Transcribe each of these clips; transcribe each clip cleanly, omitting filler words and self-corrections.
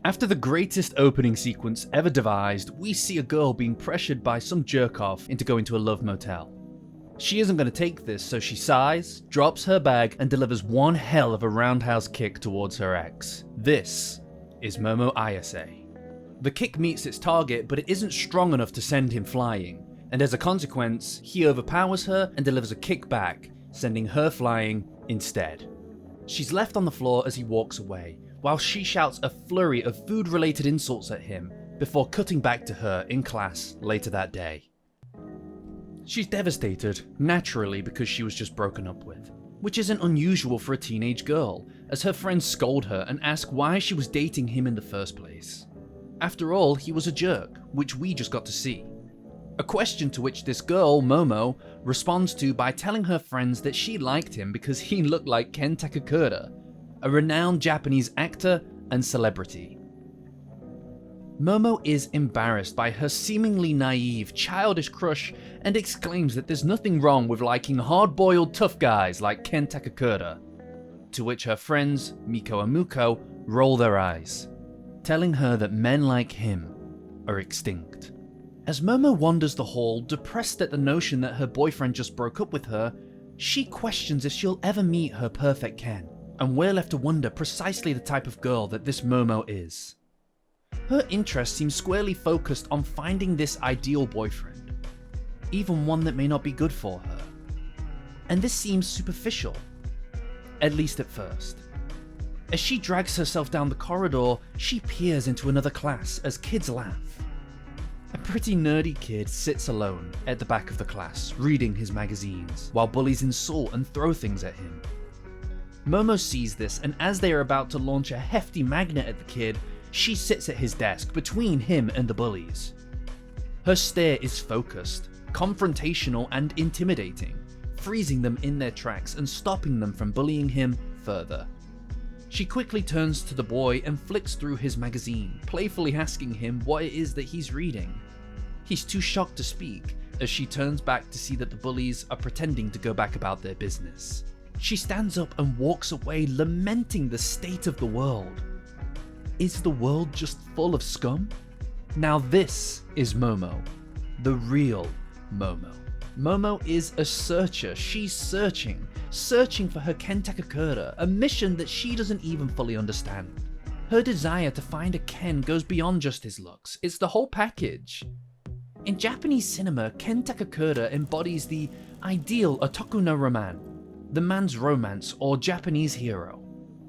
After the greatest opening sequence ever devised, we see a girl being pressured by some jerk-off into going to a love motel. She isn't going to take this, so she sighs, drops her bag, and delivers one hell of a roundhouse kick towards her ex. This is Momo Ayase. The kick meets its target, but it isn't strong enough to send him flying, and as a consequence, he overpowers her and delivers a kick back, sending her flying instead. She's left on the floor as he walks away, while she shouts a flurry of food-related insults at him before cutting back to her in class later that day. She's devastated, naturally because she was just broken up with, which isn't unusual for a teenage girl, as her friends scold her and ask why she was dating him in the first place. After all, he was a jerk, which we just got to see. A question to which this girl, Momo, responds to by telling her friends that she liked him because he looked like Ken Takakura, a renowned Japanese actor and celebrity. Momo is embarrassed by her seemingly naive, childish crush and exclaims that there's nothing wrong with liking hard-boiled tough guys like Ken Takakura, to which her friends, Miko and Muko, roll their eyes, telling her that men like him are extinct. As Momo wanders the hall, depressed at the notion that her boyfriend just broke up with her, she questions if she'll ever meet her perfect Ken, and we're left to wonder precisely the type of girl that this Momo is. Her interest seems squarely focused on finding this ideal boyfriend, even one that may not be good for her. And this seems superficial, at least at first. As she drags herself down the corridor, she peers into another class as kids laugh. A pretty nerdy kid sits alone at the back of the class, reading his magazines, while bullies insult and throw things at him. Momo sees this, and as they are about to launch a hefty magnet at the kid, she sits at his desk between him and the bullies. Her stare is focused, confrontational and intimidating, freezing them in their tracks and stopping them from bullying him further. She quickly turns to the boy and flicks through his magazine, playfully asking him what it is that he's reading. He's too shocked to speak, as she turns back to see that the bullies are pretending to go back about their business. She stands up and walks away, lamenting the state of the world. Is the world just full of scum? Now this is Momo, the real Momo. Momo is a searcher. She's searching for her Ken Takakura, a mission that she doesn't even fully understand. Her desire to find a Ken goes beyond just his looks, it's the whole package. In Japanese cinema, Ken Takakura embodies the ideal otaku no roman, the man's romance or Japanese hero.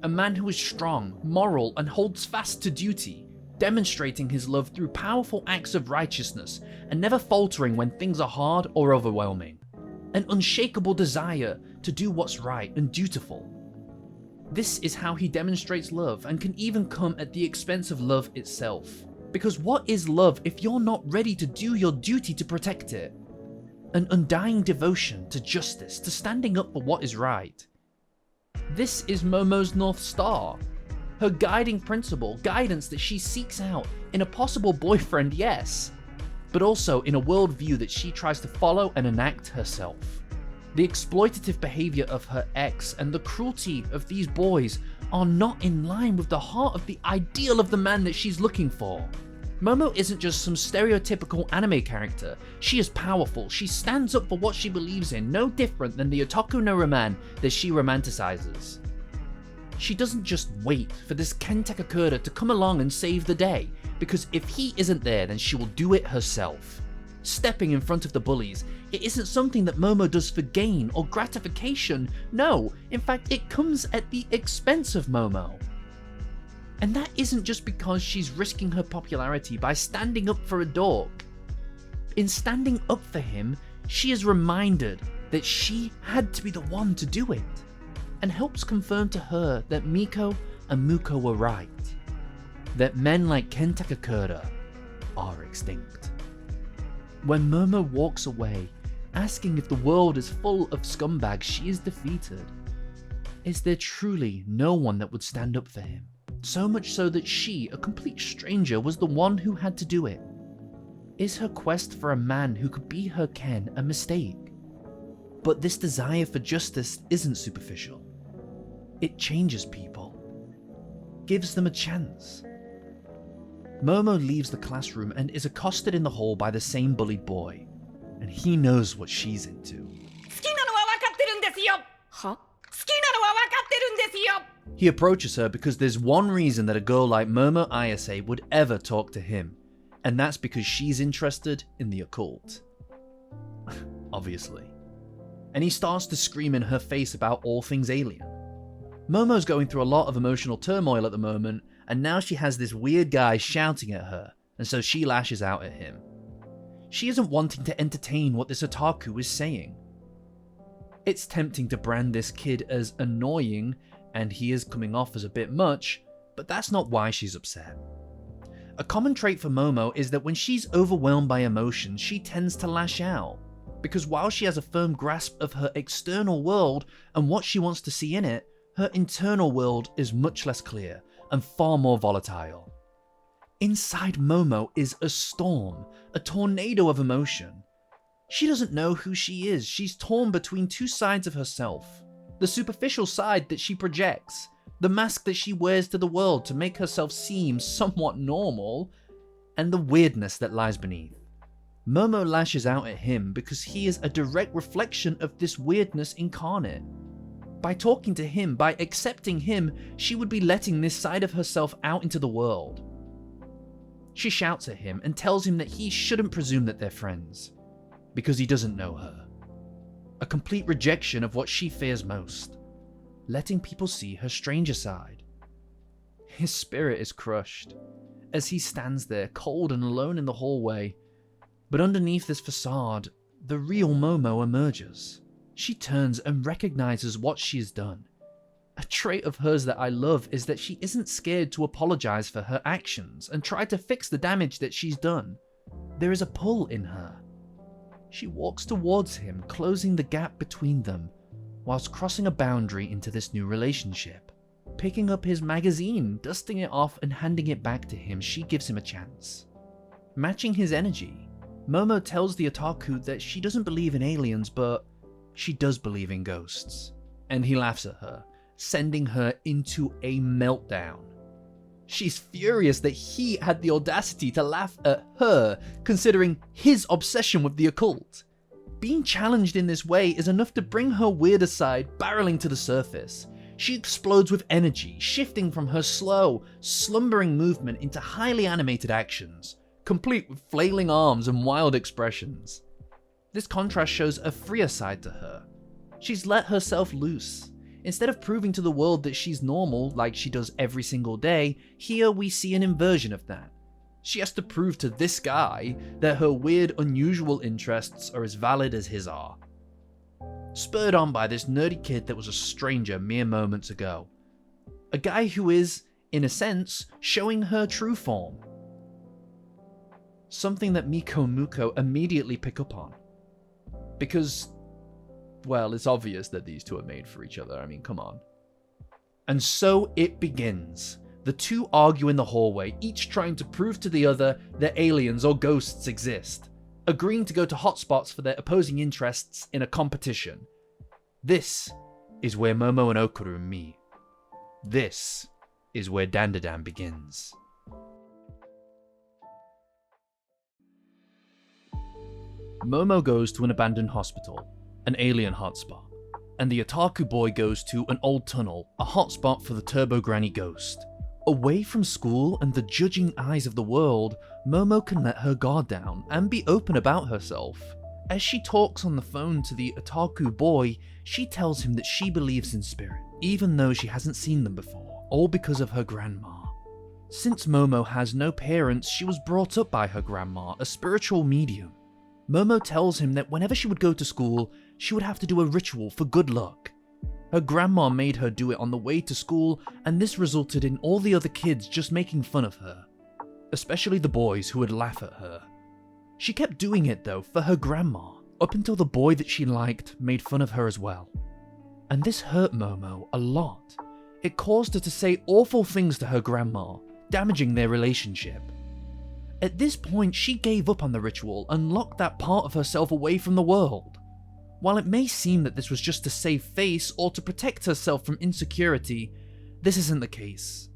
A man who is strong, moral, and holds fast to duty, demonstrating his love through powerful acts of righteousness and never faltering when things are hard or overwhelming. An unshakable desire to do what's right and dutiful. This is how he demonstrates love and can even come at the expense of love itself. Because what is love if you're not ready to do your duty to protect it? An undying devotion to justice, to standing up for what is right. This is Momo's North Star, her guiding principle, guidance that she seeks out in a possible boyfriend, yes, but also in a worldview that she tries to follow and enact herself. The exploitative behavior of her ex and the cruelty of these boys are not in line with the heart of the ideal of the man that she's looking for. Momo isn't just some stereotypical anime character. She is powerful, she stands up for what she believes in, no different than the otaku no roman that she romanticizes. She doesn't just wait for this Ken Takakura to come along and save the day, because if he isn't there then she will do it herself. Stepping in front of the bullies, it isn't something that Momo does for gain or gratification, no, in fact it comes at the expense of Momo. And that isn't just because she's risking her popularity by standing up for a dork. In standing up for him, she is reminded that she had to be the one to do it, and helps confirm to her that Miko and Muko were right. That men like Ken Takakura are extinct. When Momo walks away, asking if the world is full of scumbags, she is defeated. Is there truly no one that would stand up for him? So much so that she, a complete stranger, was the one who had to do it. Is her quest for a man who could be her Ken a mistake? But this desire for justice isn't superficial. It changes people, gives them a chance, Momo leaves the classroom and is accosted in the hall by the same bullied boy, and he knows what she's into. He approaches her because there's one reason that a girl like Momo Ayase would ever talk to him, and that's because she's interested in the occult. Obviously. And he starts to scream in her face about all things alien. Momo's going through a lot of emotional turmoil at the moment, and now she has this weird guy shouting at her, and so she lashes out at him. She isn't wanting to entertain what this otaku is saying. It's tempting to brand this kid as annoying, and he is coming off as a bit much, but that's not why she's upset. A common trait for Momo is that when she's overwhelmed by emotion, she tends to lash out, because while she has a firm grasp of her external world and what she wants to see in it, her internal world is much less clear and far more volatile. Inside Momo is a storm, a tornado of emotion. She doesn't know who she is. She's torn between two sides of herself. The superficial side that she projects, the mask that she wears to the world to make herself seem somewhat normal, and the weirdness that lies beneath. Momo lashes out at him because he is a direct reflection of this weirdness incarnate. By talking to him, by accepting him, she would be letting this side of herself out into the world. She shouts at him and tells him that he shouldn't presume that they're friends, because he doesn't know her. A complete rejection of what she fears most, letting people see her stranger side. His spirit is crushed as he stands there cold and alone in the hallway, but underneath this facade, the real Momo emerges. She turns and recognizes what she has done. A trait of hers that I love is that she isn't scared to apologize for her actions and try to fix the damage that she's done. There is a pull in her. She walks towards him, closing the gap between them, whilst crossing a boundary into this new relationship. Picking up his magazine, dusting it off and handing it back to him, she gives him a chance. Matching his energy, Momo tells the otaku that she doesn't believe in aliens, but she does believe in ghosts. And he laughs at her, sending her into a meltdown. She's furious that he had the audacity to laugh at her, considering his obsession with the occult. Being challenged in this way is enough to bring her weirder side barreling to the surface. She explodes with energy, shifting from her slow, slumbering movement into highly animated actions, complete with flailing arms and wild expressions. This contrast shows a freer side to her. She's let herself loose. Instead of proving to the world that she's normal like she does every single day, here we see an inversion of that. She has to prove to this guy that her weird, unusual interests are as valid as his are. Spurred on by this nerdy kid that was a stranger mere moments ago. A guy who is, in a sense, showing her true form. Something that Miko and Muko immediately pick up on. Because, well, it's obvious that these two are made for each other, I mean, come on. And so it begins. The two argue in the hallway, each trying to prove to the other that aliens or ghosts exist, agreeing to go to hotspots for their opposing interests in a competition. This is where Momo and Okarun meet. This is where Dandadan begins. Momo goes to an abandoned hospital, an alien hotspot, and the otaku boy goes to an old tunnel, a hotspot for the Turbo Granny ghost. Away from school and the judging eyes of the world, Momo can let her guard down and be open about herself. As she talks on the phone to the otaku boy, she tells him that she believes in spirit, even though she hasn't seen them before, all because of her grandma. Since Momo has no parents, she was brought up by her grandma, a spiritual medium. Momo tells him that whenever she would go to school, she would have to do a ritual for good luck. Her grandma made her do it on the way to school, and this resulted in all the other kids just making fun of her, especially the boys who would laugh at her. She kept doing it though for her grandma, up until the boy that she liked made fun of her as well. And this hurt Momo a lot. It caused her to say awful things to her grandma, damaging their relationship. At this point, she gave up on the ritual and locked that part of herself away from the world. While it may seem that this was just to save face or to protect herself from insecurity, this isn't the case.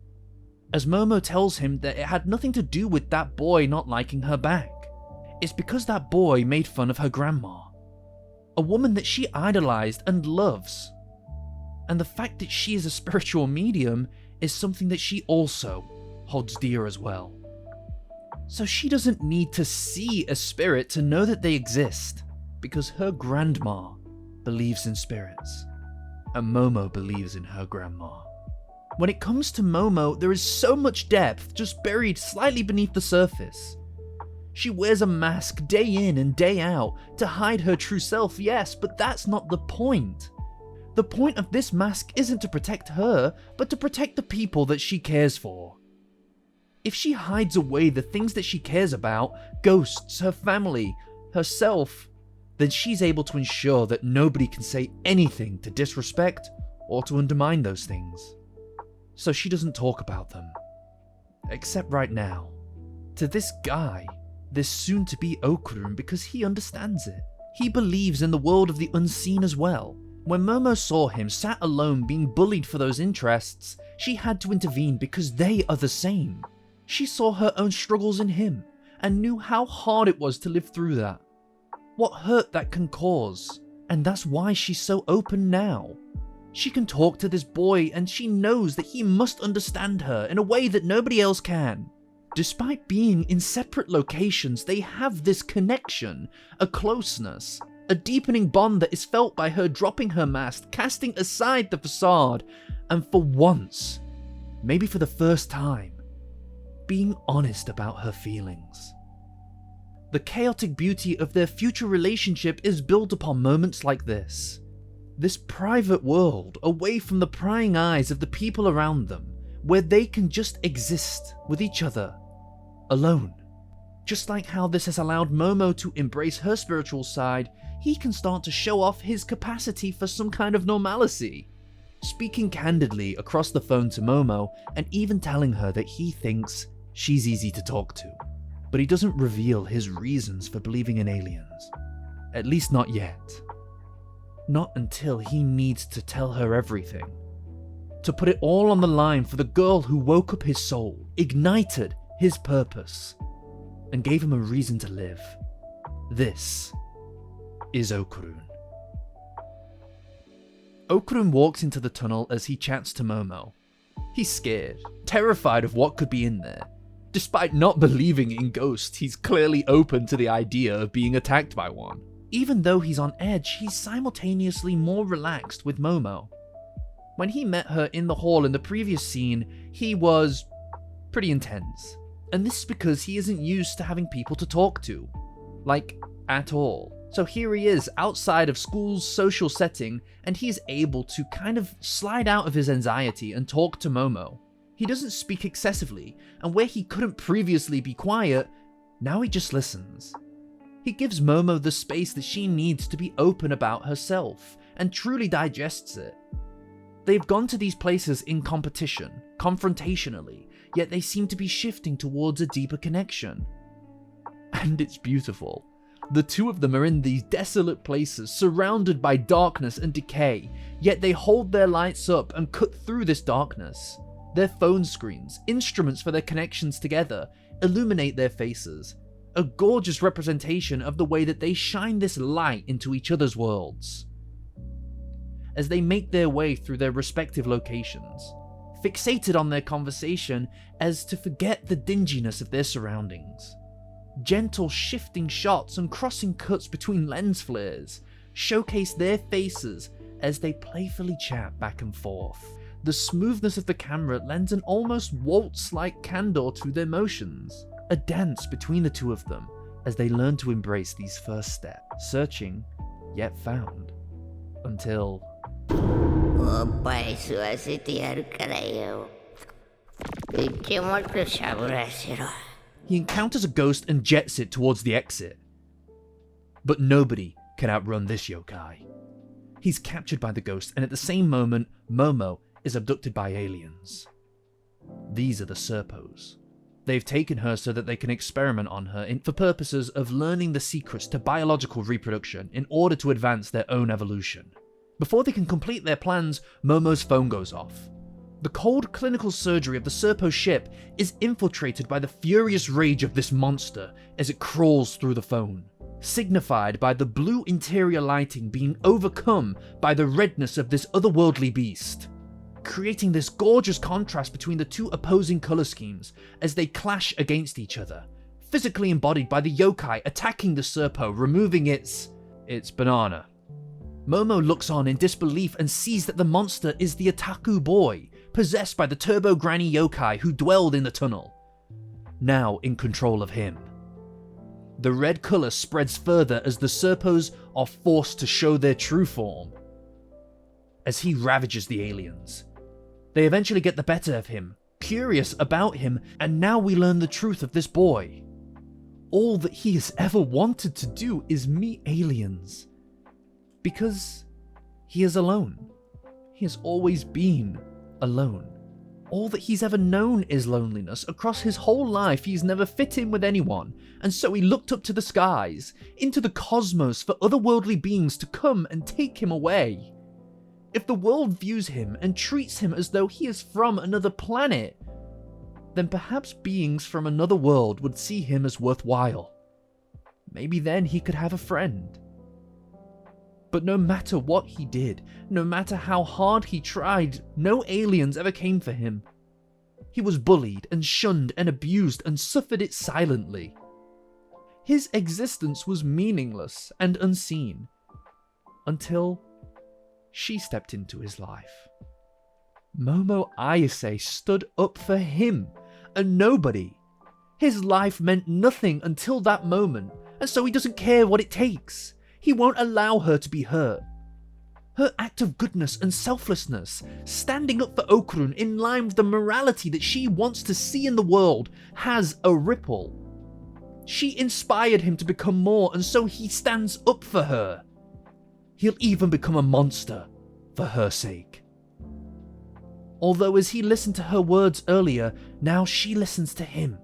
as Momo tells him that it had nothing to do with that boy not liking her back. It's because that boy made fun of her grandma, a woman that she idolized and loves. And the fact that she is a spiritual medium is something that she also holds dear as well. So she doesn't need to see a spirit to know that they exist, because her grandma believes in spirits, and Momo believes in her grandma. When it comes to Momo, there is so much depth just buried slightly beneath the surface. She wears a mask day in and day out to hide her true self, yes, but that's not the point. The point of this mask isn't to protect her, but to protect the people that she cares for. If she hides away the things that she cares about, ghosts, her family, herself, then she's able to ensure that nobody can say anything to disrespect or to undermine those things. So she doesn't talk about them. Except right now. To this guy, this soon-to-be Okarun, because he understands it. He believes in the world of the unseen as well. When Momo saw him sat alone being bullied for those interests, she had to intervene because they are the same. She saw her own struggles in him, and knew how hard it was to live through that. What hurt that can cause, and that's why she's so open now. She can talk to this boy, and she knows that he must understand her in a way that nobody else can. Despite being in separate locations, they have this connection, a closeness, a deepening bond that is felt by her dropping her mask, casting aside the facade, and for once, maybe for the first time, being honest about her feelings. The chaotic beauty of their future relationship is built upon moments like this. This private world, away from the prying eyes of the people around them, where they can just exist with each other, alone. Just like how this has allowed Momo to embrace her spiritual side, he can start to show off his capacity for some kind of normalcy. Speaking candidly across the phone to Momo, and even telling her that he thinks she's easy to talk to. But he doesn't reveal his reasons for believing in aliens. At least not yet. Not until he needs to tell her everything. To put it all on the line for the girl who woke up his soul, ignited his purpose, and gave him a reason to live. This is Okarun. Okarun walks into the tunnel as he chats to Momo. He's scared, terrified of what could be in there. Despite not believing in ghosts, he's clearly open to the idea of being attacked by one. Even though he's on edge, he's simultaneously more relaxed with Momo. When he met her in the hall in the previous scene, he was pretty intense. And this is because he isn't used to having people to talk to. Like, at all. So here he is, outside of school's social setting, and he's able to kind of slide out of his anxiety and talk to Momo. He doesn't speak excessively, and where he couldn't previously be quiet, now he just listens. He gives Momo the space that she needs to be open about herself, and truly digests it. They've gone to these places in competition, confrontationally, yet they seem to be shifting towards a deeper connection. And it's beautiful. The two of them are in these desolate places, surrounded by darkness and decay, yet they hold their lights up and cut through this darkness. Their phone screens, instruments for their connections together, illuminate their faces. A gorgeous representation of the way that they shine this light into each other's worlds. As they make their way through their respective locations, fixated on their conversation as to forget the dinginess of their surroundings. Gentle shifting shots and crossing cuts between lens flares showcase their faces as they playfully chat back and forth. The smoothness of the camera lends an almost waltz-like candor to their motions, a dance between the two of them as they learn to embrace these first steps, searching, yet found, until... He encounters a ghost and jets it towards the exit. But nobody can outrun this yokai. He's captured by the ghost, and at the same moment, Momo is abducted by aliens. These are the Serpos. They've taken her so that they can experiment on her for purposes of learning the secrets to biological reproduction in order to advance their own evolution. Before they can complete their plans, Momo's phone goes off. The cold clinical surgery of the Serpo ship is infiltrated by the furious rage of this monster as it crawls through the phone, signified by the blue interior lighting being overcome by the redness of this otherworldly beast, creating this gorgeous contrast between the two opposing color schemes as they clash against each other, physically embodied by the yokai attacking the Serpo, removing its banana. Momo looks on in disbelief and sees that the monster is the otaku boy, possessed by the turbo granny yokai who dwelled in the tunnel, now in control of him. The red colour spreads further as the Serpos are forced to show their true form, as he ravages the aliens. They eventually get the better of him, curious about him, and now we learn the truth of this boy. All that he has ever wanted to do is meet aliens, because he is alone. He has always been alone. All that he's ever known is loneliness. Across his whole life, he's never fit in with anyone, and so he looked up to the skies, into the cosmos, for otherworldly beings to come and take him away. If the world views him and treats him as though he is from another planet, then perhaps beings from another world would see him as worthwhile. Maybe then he could have a friend. But no matter what he did, no matter how hard he tried, no aliens ever came for him. He was bullied and shunned and abused and suffered it silently. His existence was meaningless and unseen, until she stepped into his life. Momo Ayase stood up for him, a nobody. His life meant nothing until that moment, and so he doesn't care what it takes. He won't allow her to be hurt. Her act of goodness and selflessness, standing up for Okarun in line with the morality that she wants to see in the world, has a ripple. She inspired him to become more, and so he stands up for her. He'll even become a monster for her sake. Although as he listened to her words earlier, now she listens to him,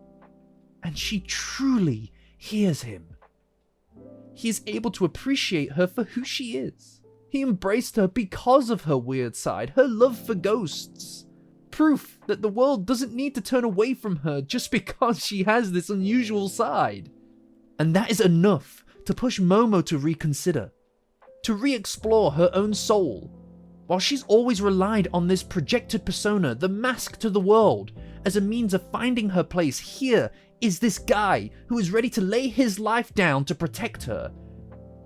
and she truly hears him. He is able to appreciate her for who she is. He embraced her because of her weird side, her love for ghosts. Proof that the world doesn't need to turn away from her just because she has this unusual side. And that is enough to push Momo to reconsider, to re-explore her own soul. While she's always relied on this projected persona, the mask to the world, as a means of finding her place, here is this guy who is ready to lay his life down to protect her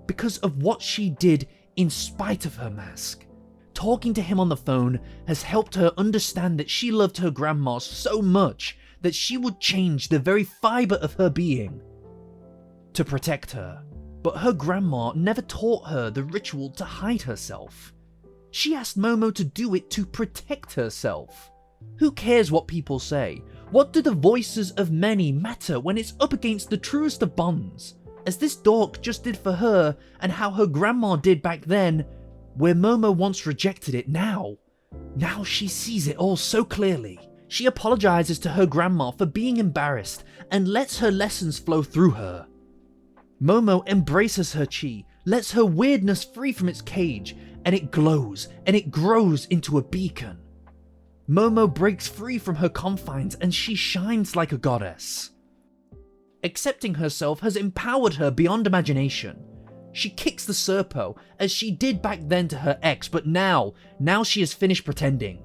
because of what she did in spite of her mask. Talking to him on the phone has helped her understand that she loved her grandma so much that she would change the very fibre of her being to protect her. But her grandma never taught her the ritual to hide herself. She asked Momo to do it to protect herself. Who cares what people say? What do the voices of many matter when it's up against the truest of bonds? As this dork just did for her, and how her grandma did back then, where Momo once rejected it now she sees it all so clearly. She apologizes to her grandma for being embarrassed and lets her lessons flow through her. Momo embraces her chi, lets her weirdness free from its cage, and it glows and it grows into a beacon. Momo breaks free from her confines and she shines like a goddess. Accepting herself has empowered her beyond imagination. She kicks the Serpo, as she did back then to her ex, but now she has finished pretending.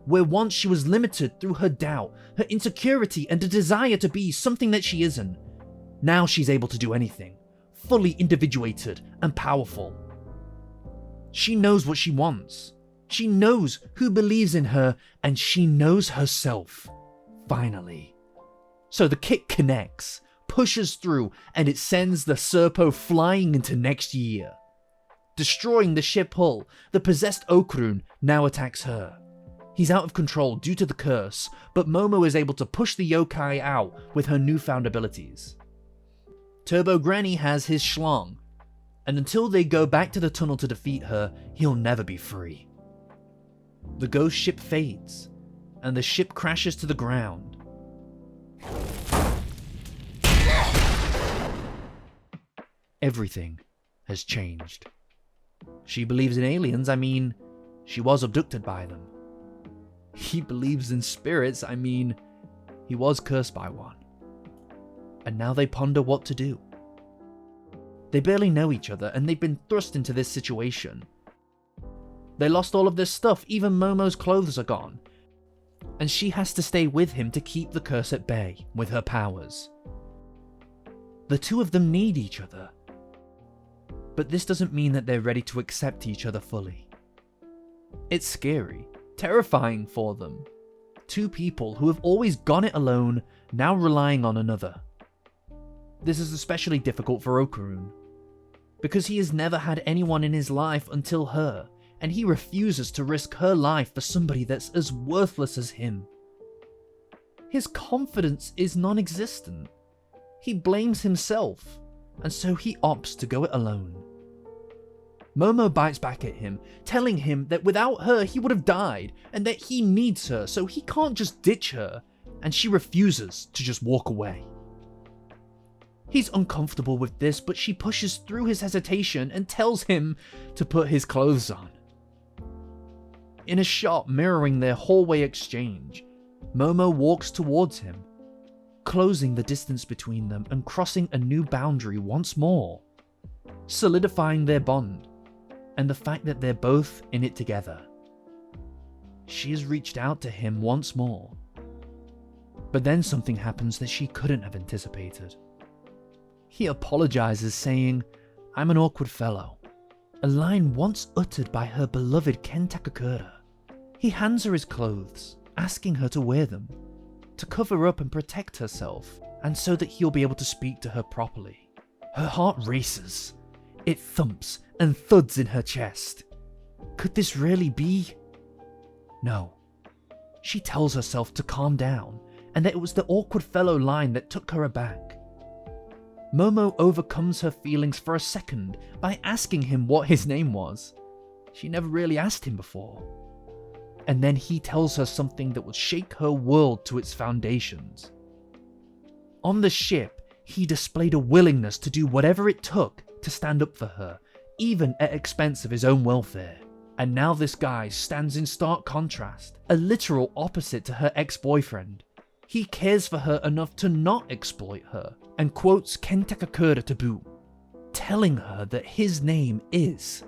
Where once she was limited through her doubt, her insecurity, and a desire to be something that she isn't, now she's able to do anything, fully individuated and powerful. She knows what she wants. She knows who believes in her, and she knows herself, finally. So the kick connects, pushes through, and it sends the Serpo flying into next year. Destroying the ship hull, the possessed Okarun now attacks her. He's out of control due to the curse, but Momo is able to push the yokai out with her newfound abilities. Turbo Granny has his schlong, and until they go back to the tunnel to defeat her, he'll never be free. The ghost ship fades, and the ship crashes to the ground. Everything has changed. She believes in aliens, she was abducted by them. He believes in spirits. I mean, he was cursed by one. And now they ponder what to do. They barely know each other, and they've been thrust into this situation. They lost all of their stuff, even Momo's clothes are gone. And she has to stay with him to keep the curse at bay with her powers. The two of them need each other. But this doesn't mean that they're ready to accept each other fully. It's scary, terrifying for them. Two people who have always gone it alone, now relying on another. This is especially difficult for Okarun, because he has never had anyone in his life until her, and he refuses to risk her life for somebody that's as worthless as him. His confidence is non-existent. He blames himself, and so he opts to go it alone. Momo bites back at him, telling him that without her he would have died, and that he needs her, so he can't just ditch her, and she refuses to just walk away. He's uncomfortable with this, but she pushes through his hesitation and tells him to put his clothes on. In a shot mirroring their hallway exchange, Momo walks towards him, closing the distance between them and crossing a new boundary once more, solidifying their bond and the fact that they're both in it together. She has reached out to him once more, but then something happens that she couldn't have anticipated. He apologizes, saying, "I'm an awkward fellow," a line once uttered by her beloved Ken Takakura. He hands her his clothes, asking her to wear them, to cover up and protect herself, and so that he'll be able to speak to her properly. Her heart races. It thumps and thuds in her chest. Could this really be? No. She tells herself to calm down, and that it was the awkward fellow line that took her aback. Momo overcomes her feelings for a second by asking him what his name was. She never really asked him before. And then he tells her something that would shake her world to its foundations. On the ship, he displayed a willingness to do whatever it took to stand up for her, even at expense of his own welfare. And now this guy stands in stark contrast, a literal opposite to her ex-boyfriend. He cares for her enough to not exploit her, and quotes Ken Takakura to boot, telling her that his name is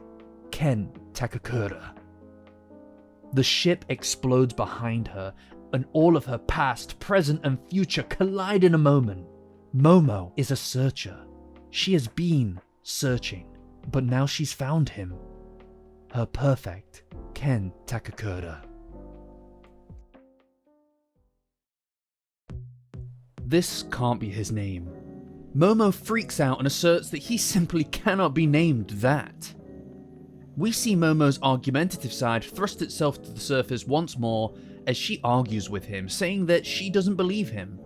Ken Takakura. The ship explodes behind her, and all of her past, present, and future collide in a moment. Momo is a searcher. She has been searching, but now she's found him. Her perfect Ken Takakura. This can't be his name. Momo freaks out and asserts that he simply cannot be named that. We see Momo's argumentative side thrust itself to the surface once more as she argues with him, saying that she doesn't believe him.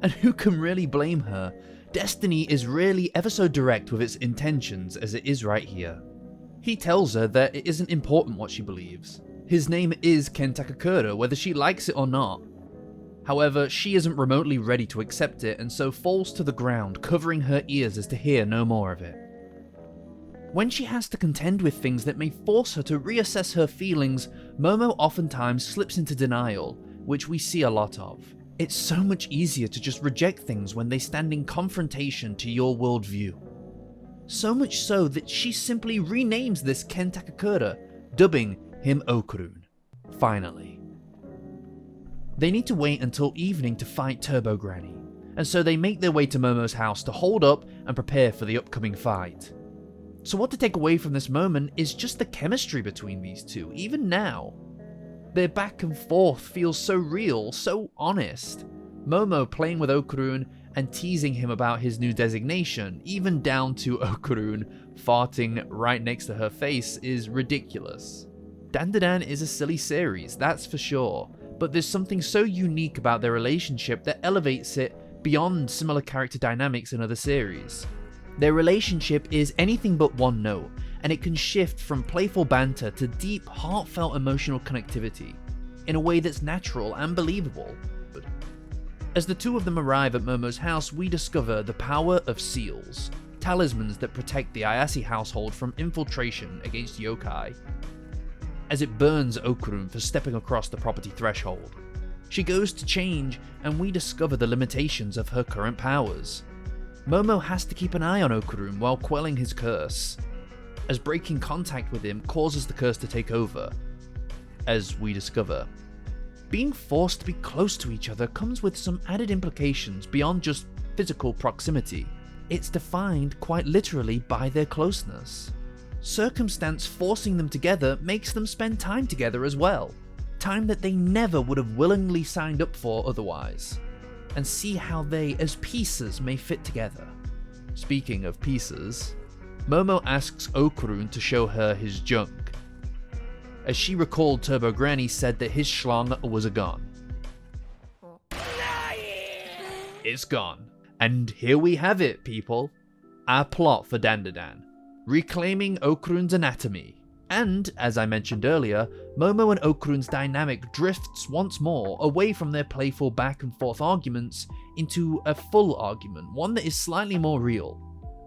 And who can really blame her? Destiny is rarely ever so direct with its intentions as it is right here. He tells her that it isn't important what she believes. His name is Ken Takakura, whether she likes it or not. However, she isn't remotely ready to accept it and so falls to the ground, covering her ears as to hear no more of it. When she has to contend with things that may force her to reassess her feelings, Momo oftentimes slips into denial, which we see a lot of. It's so much easier to just reject things when they stand in confrontation to your worldview. So much so that she simply renames this Ken Takakura, dubbing him Okarun. Finally. They need to wait until evening to fight Turbo Granny, and so they make their way to Momo's house to hold up and prepare for the upcoming fight. So what to take away from this moment is just the chemistry between these two, even now. Their back and forth feels so real, so honest. Momo playing with Okarun and teasing him about his new designation, even down to Okarun farting right next to her face, is ridiculous. Dandadan is a silly series, that's for sure, but there's something so unique about their relationship that elevates it beyond similar character dynamics in other series. Their relationship is anything but one note, and it can shift from playful banter to deep, heartfelt emotional connectivity, in a way that's natural and believable. As the two of them arrive at Momo's house, we discover the power of seals, talismans that protect the Ayase household from infiltration against Yokai. as it burns Okarun for stepping across the property threshold. She goes to change, and we discover the limitations of her current powers. Momo has to keep an eye on Okarun while quelling his curse, as breaking contact with him causes the curse to take over. As we discover, being forced to be close to each other comes with some added implications beyond just physical proximity. It's defined quite literally by their closeness. Circumstance forcing them together makes them spend time together as well. Time that they never would have willingly signed up for otherwise. And see how they, as pieces, may fit together. Speaking of pieces, Momo asks Okarun to show her his junk, as she recalled Turbo Granny said that his schlong was a gun. It's gone. And here we have it, people. Our plot for Dandadan. Reclaiming Okarun's anatomy. And, as I mentioned earlier, Momo and Okarun's dynamic drifts once more away from their playful back and forth arguments into a full argument, one that is slightly more real.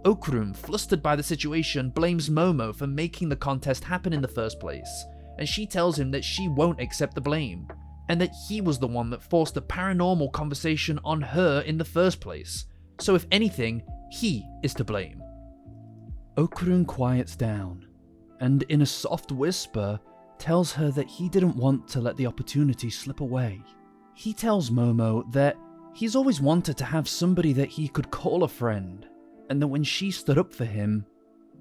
Okarun, flustered by the situation, blames Momo for making the contest happen in the first place, and she tells him that she won't accept the blame, and that he was the one that forced the paranormal conversation on her in the first place, so if anything, he is to blame. Okarun quiets down, and in a soft whisper, tells her that he didn't want to let the opportunity slip away. He tells Momo that he's always wanted to have somebody that he could call a friend, and that when she stood up for him,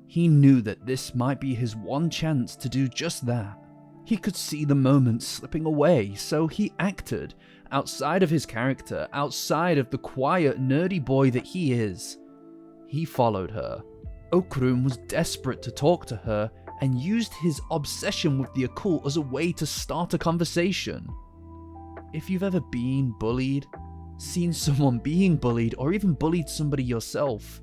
he knew that this might be his one chance to do just that. He could see the moment slipping away, so he acted, outside of his character, outside of the quiet, nerdy boy that he is. He followed her. Okarun was desperate to talk to her, and used his obsession with the occult as a way to start a conversation. If you've ever been bullied, seen someone being bullied, or even bullied somebody yourself,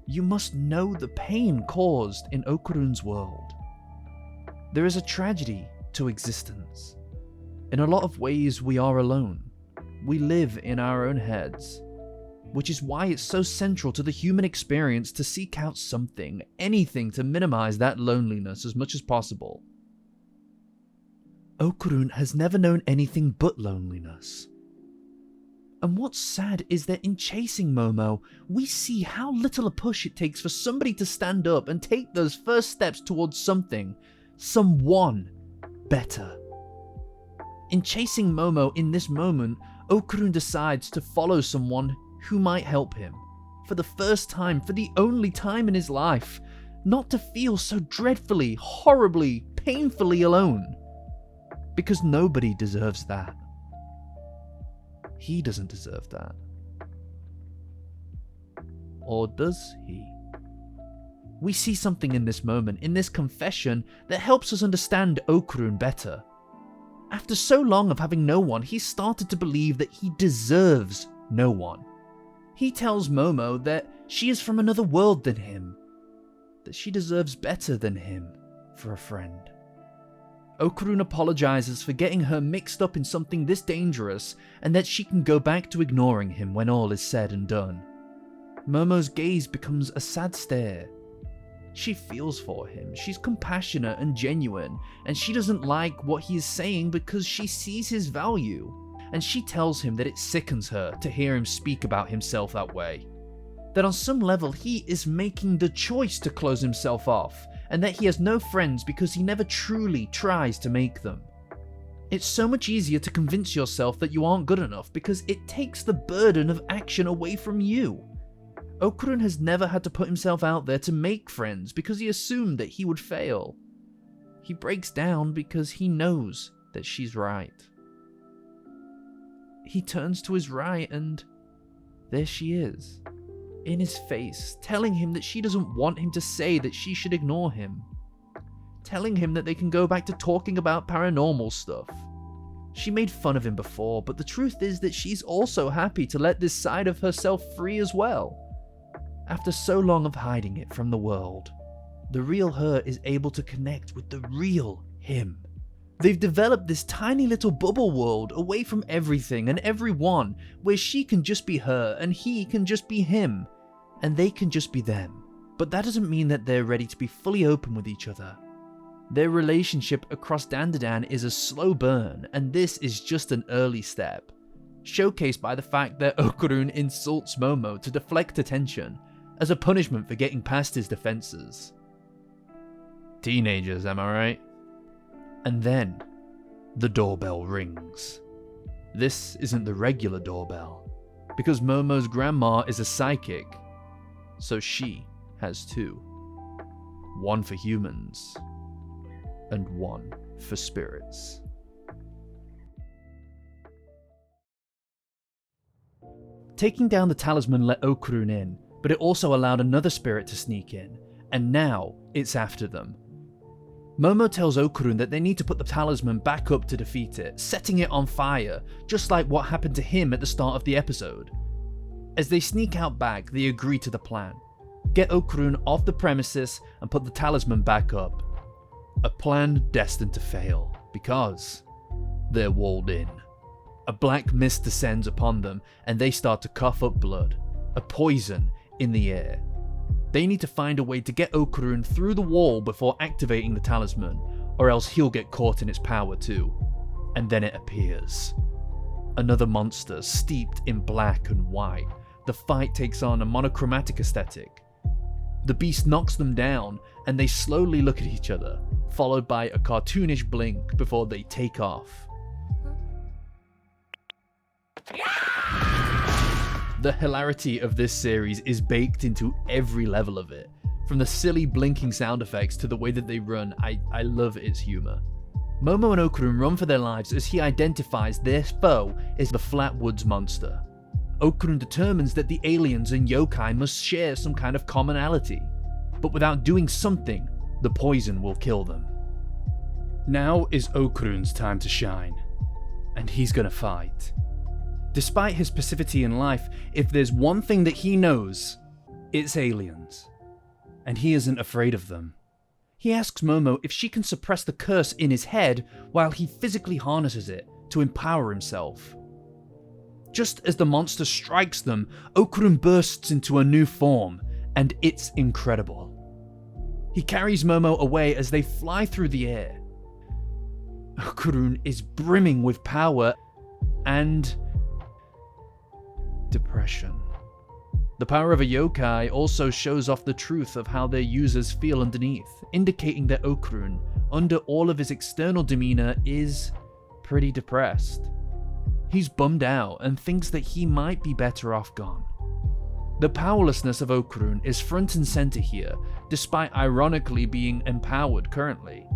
you must know the pain caused in Okarun's world. There is a tragedy to existence. In a lot of ways, we are alone. We live in our own heads, which is why it's so central to the human experience to seek out something, anything to minimize that loneliness as much as possible. Okarun has never known anything but loneliness. And what's sad is that in chasing Momo, we see how little a push it takes for somebody to stand up and take those first steps towards something, someone better. In chasing Momo in this moment, Okarun decides to follow someone who might help him, for the first time, for the only time in his life, not to feel so dreadfully, horribly, painfully alone. Because nobody deserves that. He doesn't deserve that. Or does he? We see something in this moment, in this confession, that helps us understand Okarun better. After so long of having no one, he started to believe that he deserves no one. He tells Momo that she is from another world than him, that she deserves better than him for a friend. Okarun apologizes for getting her mixed up in something this dangerous, and that she can go back to ignoring him when all is said and done. Momo's gaze becomes a sad stare. She feels for him, she's compassionate and genuine, and she doesn't like what he is saying because she sees his value. And she tells him that it sickens her to hear him speak about himself that way. That on some level he is making the choice to close himself off, and that he has no friends because he never truly tries to make them. It's so much easier to convince yourself that you aren't good enough because it takes the burden of action away from you. Okarun has never had to put himself out there to make friends because he assumed that he would fail. He breaks down because he knows that she's right. He turns to his right and there she is, in his face, telling him that she doesn't want him to say that she should ignore him. Telling him that they can go back to talking about paranormal stuff. She made fun of him before, but the truth is that she's also happy to let this side of herself free as well. After so long of hiding it from the world, the real her is able to connect with the real him. They've developed this tiny little bubble world away from everything and everyone, where she can just be her and he can just be him, and they can just be them. But that doesn't mean that they're ready to be fully open with each other. Their relationship across Dandadan is a slow burn, and this is just an early step, showcased by the fact that Okarun insults Momo to deflect attention, as a punishment for getting past his defenses. Teenagers, am I right? And then, the doorbell rings. This isn't the regular doorbell, because Momo's grandma is a psychic, so she has two. One for humans, and one for spirits. Taking down the talisman let Okarun in, but it also allowed another spirit to sneak in, and now it's after them. Momo tells Okarun that they need to put the talisman back up to defeat it, setting it on fire, just like what happened to him at the start of the episode. As they sneak out back, they agree to the plan. Get Okarun off the premises and put the talisman back up. A plan destined to fail, because they're walled in. A black mist descends upon them and they start to cough up blood, a poison in the air. They need to find a way to get Okarun through the wall before activating the talisman, or else he'll get caught in its power too. And then it appears. Another monster steeped in black and white. The fight takes on a monochromatic aesthetic. The beast knocks them down and they slowly look at each other, followed by a cartoonish blink before they take off. The hilarity of this series is baked into every level of it. From the silly blinking sound effects to the way that they run, I love its humour. Momo and Okarun run for their lives as he identifies their foe is the Flatwoods Monster. Okarun determines that the aliens and yokai must share some kind of commonality, but without doing something, the poison will kill them. Now is Okarun's time to shine, and he's gonna fight. Despite his passivity in life, if there's one thing that he knows, it's aliens. And he isn't afraid of them. He asks Momo if she can suppress the curse in his head while he physically harnesses it to empower himself. Just as the monster strikes them, Okarun bursts into a new form, and it's incredible. He carries Momo away as they fly through the air. Okarun is brimming with power and depression. The power of a yokai also shows off the truth of how their users feel underneath, indicating that Okarun, under all of his external demeanor, is pretty depressed. He's bummed out and thinks that he might be better off gone. The powerlessness of Okarun is front and center here, despite ironically being empowered currently.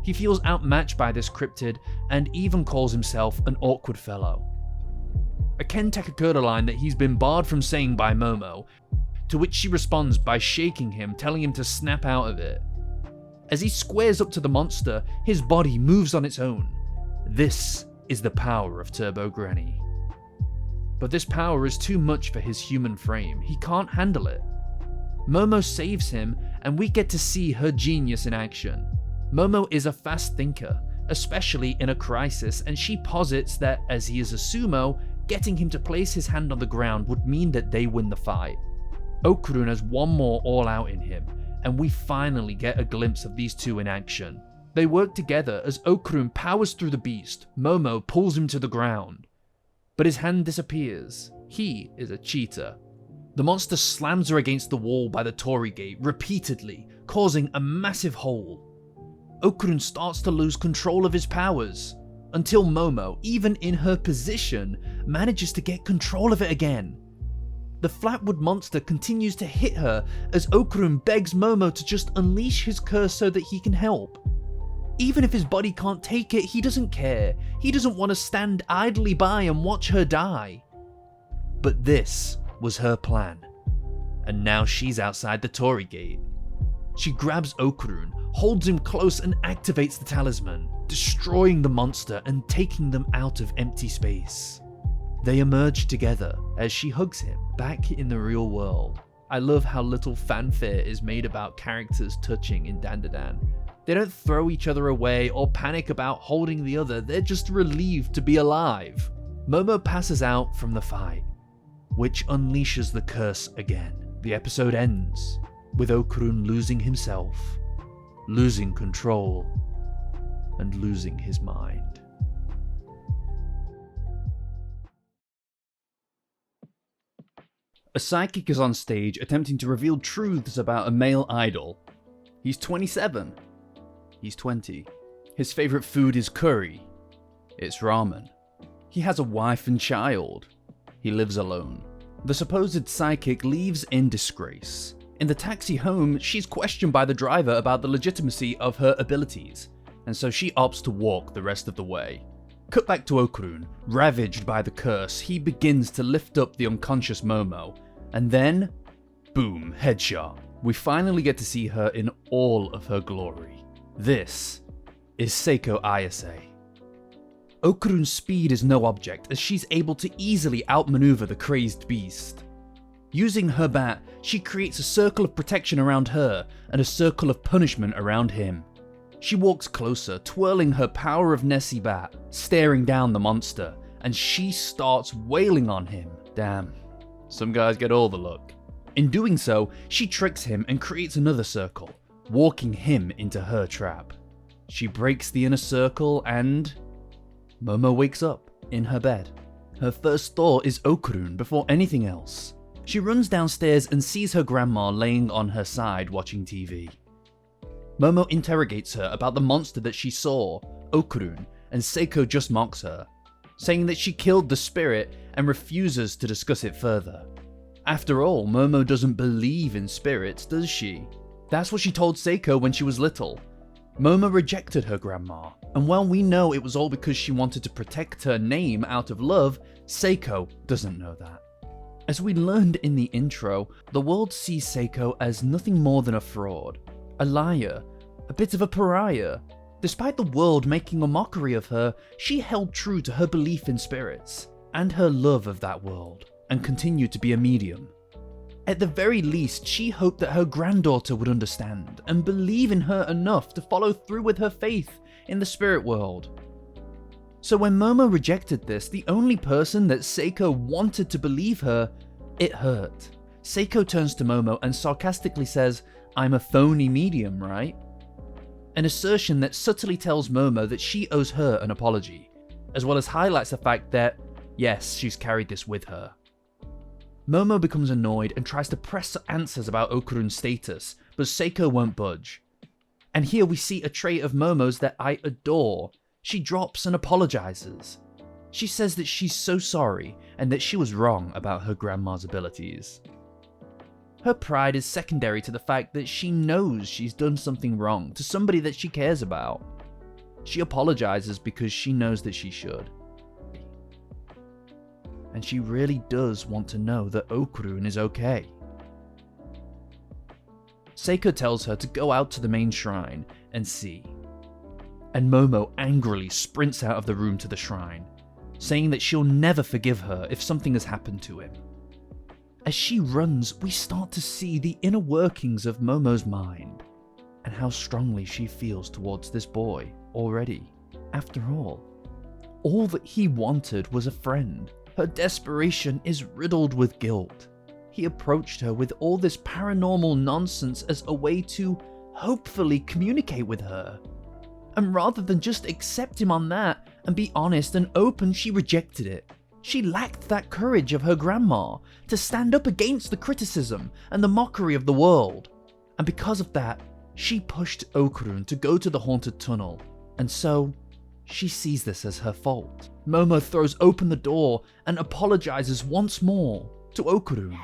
He feels outmatched by this cryptid and even calls himself an awkward fellow. A Takakura line that he's been barred from saying by Momo, to which she responds by shaking him, telling him to snap out of it. As he squares up to the monster, his body moves on its own. This is the power of Turbo Granny. But this power is too much for his human frame, he can't handle it. Momo saves him, and we get to see her genius in action. Momo is a fast thinker, especially in a crisis, and she posits that, as he is a sumo, getting him to place his hand on the ground would mean that they win the fight. Okarun has one more all-out in him, and we finally get a glimpse of these two in action. They work together as Okarun powers through the beast, Momo pulls him to the ground. But his hand disappears. He is a cheater. The monster slams her against the wall by the torii gate repeatedly, causing a massive hole. Okarun starts to lose control of his powers, until Momo, even in her position, manages to get control of it again. The Flatwood Monster continues to hit her as Okarun begs Momo to just unleash his curse so that he can help. Even if his body can't take it, he doesn't care. He doesn't want to stand idly by and watch her die. But this was her plan, and now she's outside the torii gate. She grabs Okarun, holds him close and activates the talisman, destroying the monster and taking them out of empty space. They emerge together as she hugs him back in the real world. I love how little fanfare is made about characters touching in Dandadan. They don't throw each other away or panic about holding the other, they're just relieved to be alive. Momo passes out from the fight, which unleashes the curse again. The episode ends with Okarun losing himself losing control, and losing his mind. A psychic is on stage attempting to reveal truths about a male idol. He's 27. He's 20. His favourite food is curry. It's ramen. He has a wife and child. He lives alone. The supposed psychic leaves in disgrace. In the taxi home, she's questioned by the driver about the legitimacy of her abilities, and so she opts to walk the rest of the way. Cut back to Okarun. Ravaged by the curse, he begins to lift up the unconscious Momo, and then, boom, headshot. We finally get to see her in all of her glory. This is Seiko Ayase. Okarun's speed is no object, as she's able to easily outmaneuver the crazed beast. Using her bat, she creates a circle of protection around her and a circle of punishment around him. She walks closer, twirling her Power of Nessie bat, staring down the monster, and she starts wailing on him. Damn, some guys get all the luck. In doing so, she tricks him and creates another circle, walking him into her trap. She breaks the inner circle and Momo wakes up in her bed. Her first thought is Okarun before anything else. She runs downstairs and sees her grandma laying on her side watching TV. Momo interrogates her about the monster that she saw, Okarun, and Seiko just mocks her, saying that she killed the spirit and refuses to discuss it further. After all, Momo doesn't believe in spirits, does she? That's what she told Seiko when she was little. Momo rejected her grandma, and while we know it was all because she wanted to protect her name out of love, Seiko doesn't know that. As we learned in the intro, the world sees Seiko as nothing more than a fraud, a liar, a bit of a pariah. Despite the world making a mockery of her, she held true to her belief in spirits, and her love of that world, and continued to be a medium. At the very least, she hoped that her granddaughter would understand, and believe in her enough to follow through with her faith in the spirit world. So when Momo rejected this, the only person that Seiko wanted to believe her, it hurt. Seiko turns to Momo and sarcastically says, "I'm a phony medium, right?" An assertion that subtly tells Momo that she owes her an apology, as well as highlights the fact that, yes, she's carried this with her. Momo becomes annoyed and tries to press answers about Okarun's status, but Seiko won't budge. And here we see a trait of Momo's that I adore. She drops and apologizes. She says that she's so sorry and that she was wrong about her grandma's abilities. Her pride is secondary to the fact that she knows she's done something wrong to somebody that she cares about. She apologizes because she knows that she should. And she really does want to know that Okarun is okay. Seiko tells her to go out to the main shrine and see. And Momo angrily sprints out of the room to the shrine, saying that she'll never forgive her if something has happened to him. As she runs, we start to see the inner workings of Momo's mind, and how strongly she feels towards this boy already. After all that he wanted was a friend. Her desperation is riddled with guilt. He approached her with all this paranormal nonsense as a way to hopefully communicate with her. And rather than just accept him on that and be honest and open, she rejected it. She lacked that courage of her grandma to stand up against the criticism and the mockery of the world. And because of that, she pushed Okarun to go to the haunted tunnel. And so, she sees this as her fault. Momo throws open the door and apologizes once more to Okarun.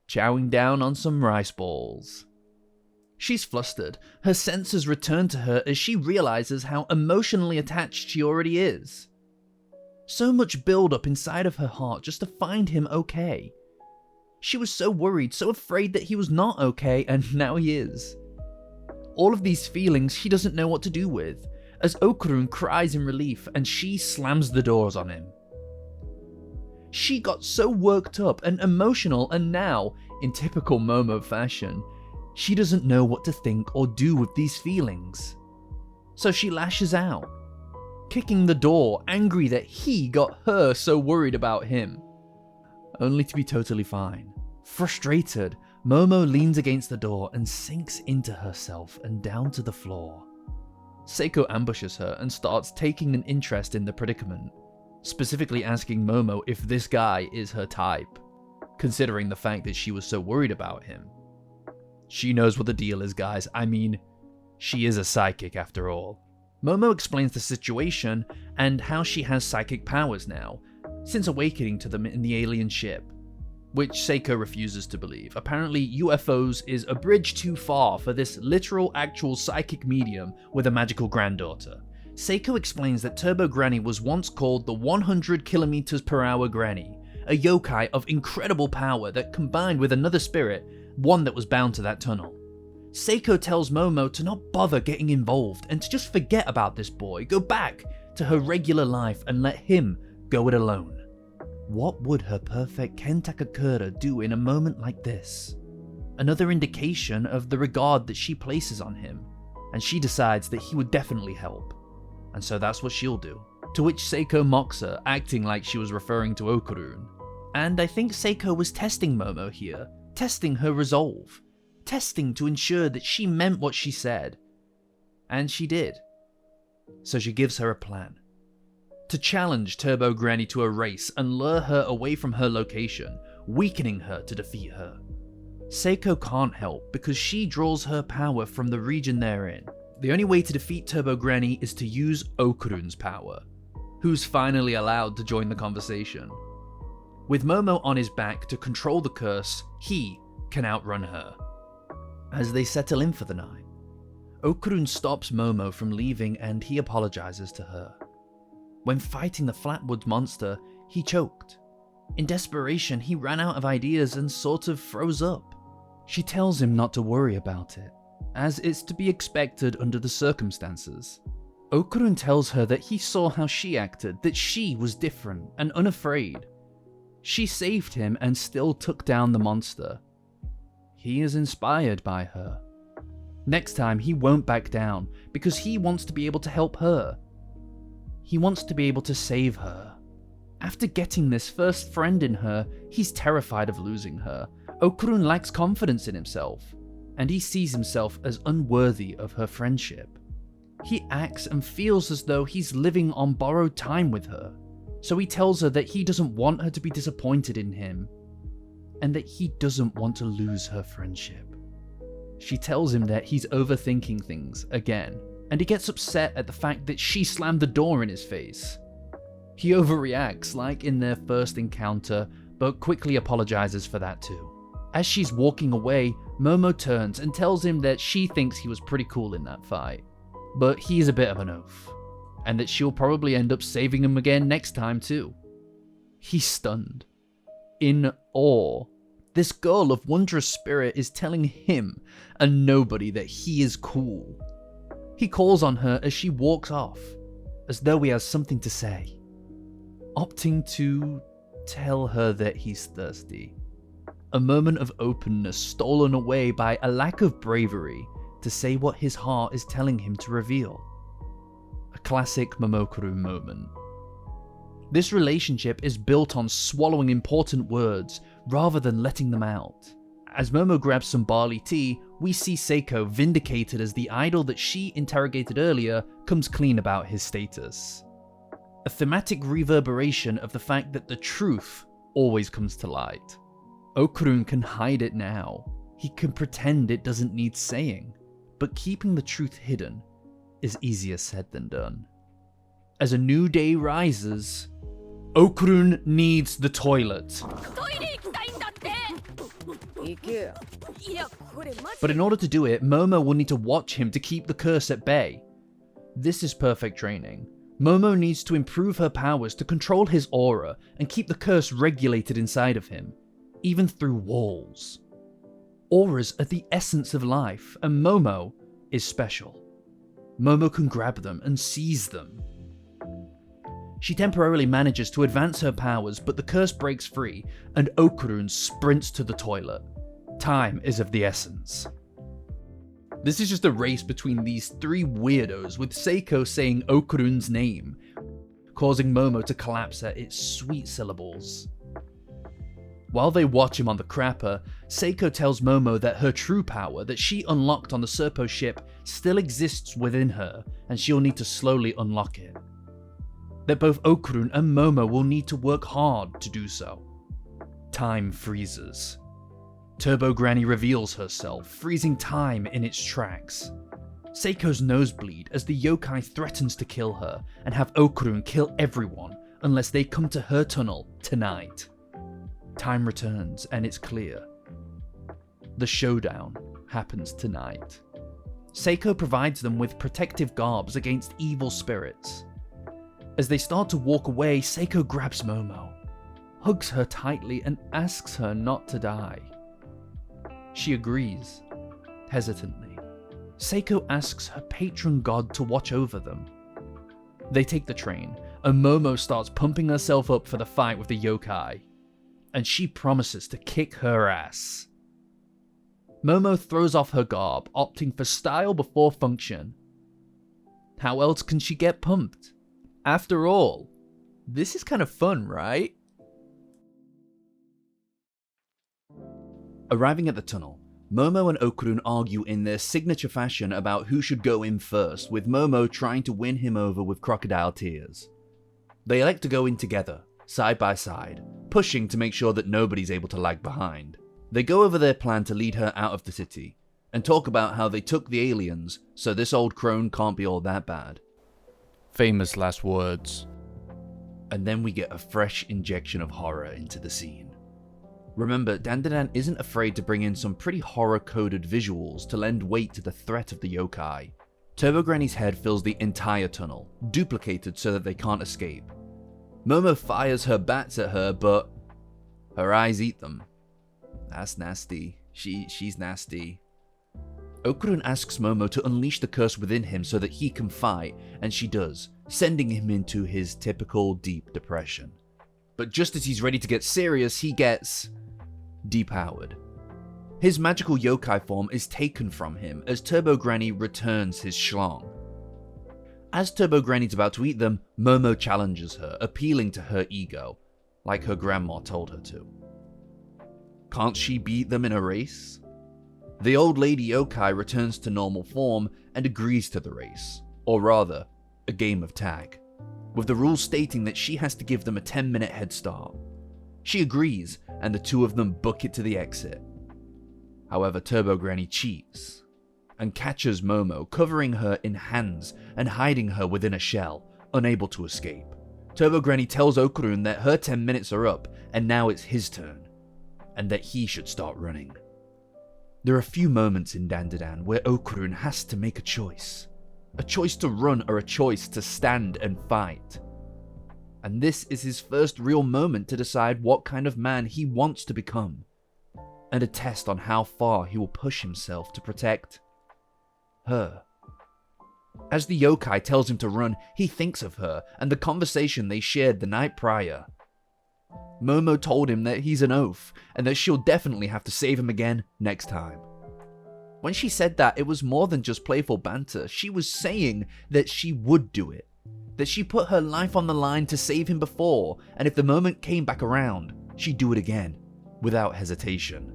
Chowing down on some rice balls. She's flustered. Her senses return to her as she realizes how emotionally attached she already is. So much build-up inside of her heart just to find him okay. She was so worried, so afraid that he was not okay, and now he is. All of these feelings she doesn't know what to do with, as Okarun cries in relief and she slams the doors on him. She got so worked up and emotional, and now, in typical Momo fashion, she doesn't know what to think or do with these feelings. So she lashes out, kicking the door, angry that he got her so worried about him. only to be totally fine. Frustrated, Momo leans against the door and sinks into herself and down to the floor. Seiko ambushes her and starts taking an interest in the predicament, specifically asking Momo if this guy is her type, considering the fact that she was so worried about him. She knows what the deal is, guys. I mean, she is a psychic after all. Momo explains the situation and how she has psychic powers now, since awakening to them in the alien ship, which Seiko refuses to believe. Apparently, UFOs is a bridge too far for this literal, actual psychic medium with a magical granddaughter. Seiko explains that Turbo Granny was once called the 100 km/h Granny, a yokai of incredible power that combined with another spirit, one that was bound to that tunnel. Seiko tells Momo to not bother getting involved and to just forget about this boy, go back to her regular life and let him go it alone. What would her perfect Ken Takakura do in a moment like this? Another indication of the regard that she places on him, and she decides that he would definitely help. And so that's what she'll do. To which Seiko mocks her, acting like she was referring to Okarun. And I think Seiko was testing Momo here, testing her resolve, testing to ensure that she meant what she said. And she did. So she gives her a plan. To challenge Turbo Granny to a race and lure her away from her location, weakening her to defeat her. Seiko can't help because she draws her power from the region they're in. The only way to defeat Turbo Granny is to use Okarun's power, who's finally allowed to join the conversation. With Momo on his back to control the curse, he can outrun her. As they settle in for the night, Okarun stops Momo from leaving and he apologizes to her. When fighting the Flatwoods Monster, he choked. In desperation, he ran out of ideas and sort of froze up. She tells him not to worry about it, as it's to be expected under the circumstances. Okarun tells her that he saw how she acted, that she was different and unafraid. She saved him and still took down the monster. He is inspired by her. Next time, he won't back down because he wants to be able to help her. He wants to be able to save her. After getting this first friend in her, he's terrified of losing her. Okarun lacks confidence in himself, and he sees himself as unworthy of her friendship. He acts and feels as though he's living on borrowed time with her, so he tells her that he doesn't want her to be disappointed in him, and that he doesn't want to lose her friendship. She tells him that he's overthinking things again, and he gets upset at the fact that she slammed the door in his face. He overreacts like in their first encounter, but quickly apologizes for that too. As she's walking away, Momo turns and tells him that she thinks he was pretty cool in that fight, but he's a bit of an oaf, and that she'll probably end up saving him again next time too. He's stunned, in awe. This girl of wondrous spirit is telling him, a nobody, that he is cool. He calls on her as she walks off, as though he has something to say, opting to tell her that he's thirsty. A moment of openness stolen away by a lack of bravery to say what his heart is telling him to reveal. A classic Momokaru moment. This relationship is built on swallowing important words rather than letting them out. As Momo grabs some barley tea, we see Seiko, vindicated as the idol that she interrogated earlier, comes clean about his status. A thematic reverberation of the fact that the truth always comes to light. Okarun can hide it now. He can pretend it doesn't need saying, but keeping the truth hidden is easier said than done. As a new day rises, Okarun needs the toilet. But in order to do it, Momo will need to watch him to keep the curse at bay. This is perfect training. Momo needs to improve her powers to control his aura and keep the curse regulated inside of him, even through walls. Auras are the essence of life, and Momo is special. Momo can grab them and seize them. She temporarily manages to advance her powers, but the curse breaks free, and Okarun sprints to the toilet. Time is of the essence. This is just a race between these three weirdos, with Seiko saying Okarun's name, causing Momo to collapse at its sweet syllables. While they watch him on the crapper, Seiko tells Momo that her true power that she unlocked on the Serpo ship still exists within her, and she'll need to slowly unlock it. That both Okarun and Momo will need to work hard to do so. Time freezes. Turbo Granny reveals herself, freezing time in its tracks. Seiko's nose bleed as the yokai threatens to kill her and have Okarun kill everyone unless they come to her tunnel tonight. Time returns and it's clear. The showdown happens tonight. Seiko provides them with protective garbs against evil spirits. As they start to walk away, Seiko grabs Momo, hugs her tightly and asks her not to die. She agrees, hesitantly. Seiko asks her patron god to watch over them. They take the train, and Momo starts pumping herself up for the fight with the yokai, and she promises to kick her ass. Momo throws off her garb, opting for style before function. How else can she get pumped? After all, this is kind of fun, right? Arriving at the tunnel, Momo and Okarun argue in their signature fashion about who should go in first, with Momo trying to win him over with crocodile tears. They elect to go in together, side by side, pushing to make sure that nobody's able to lag behind. They go over their plan to lead her out of the city, and talk about how they took the aliens, so this old crone can't be all that bad. Famous last words. And then we get a fresh injection of horror into the scene. Remember, Dandadan isn't afraid to bring in some pretty horror-coded visuals to lend weight to the threat of the yokai. Turbo Granny's head fills the entire tunnel, duplicated so that they can't escape. Momo fires her bats at her, but her eyes eat them. That's nasty. She's nasty. Okarun asks Momo to unleash the curse within him so that he can fight, and she does, sending him into his typical deep depression. But just as he's ready to get serious, he gets depowered. His magical yokai form is taken from him as Turbo Granny returns his schlong. As Turbo Granny's about to eat them, Momo challenges her, appealing to her ego, like her grandma told her to. Can't she beat them in a race? The old lady yokai returns to normal form and agrees to the race, or rather, a game of tag, with the rules stating that she has to give them a 10-minute head start. She agrees, and the two of them book it to the exit. However, Turbo Granny cheats and catches Momo, covering her in hands and hiding her within a shell, unable to escape. Turbo Granny tells Okarun that her 10 minutes are up and now it's his turn, and that he should start running. There are a few moments in Dandadan where Okarun has to make a choice to run or a choice to stand and fight. And this is his first real moment to decide what kind of man he wants to become, and a test on how far he will push himself to protect her. As the yokai tells him to run, he thinks of her and the conversation they shared the night prior. Momo told him that he's an oaf and that she'll definitely have to save him again next time. When she said that, it was more than just playful banter. She was saying that she would do it, that she put her life on the line to save him before, and if the moment came back around, she'd do it again, without hesitation.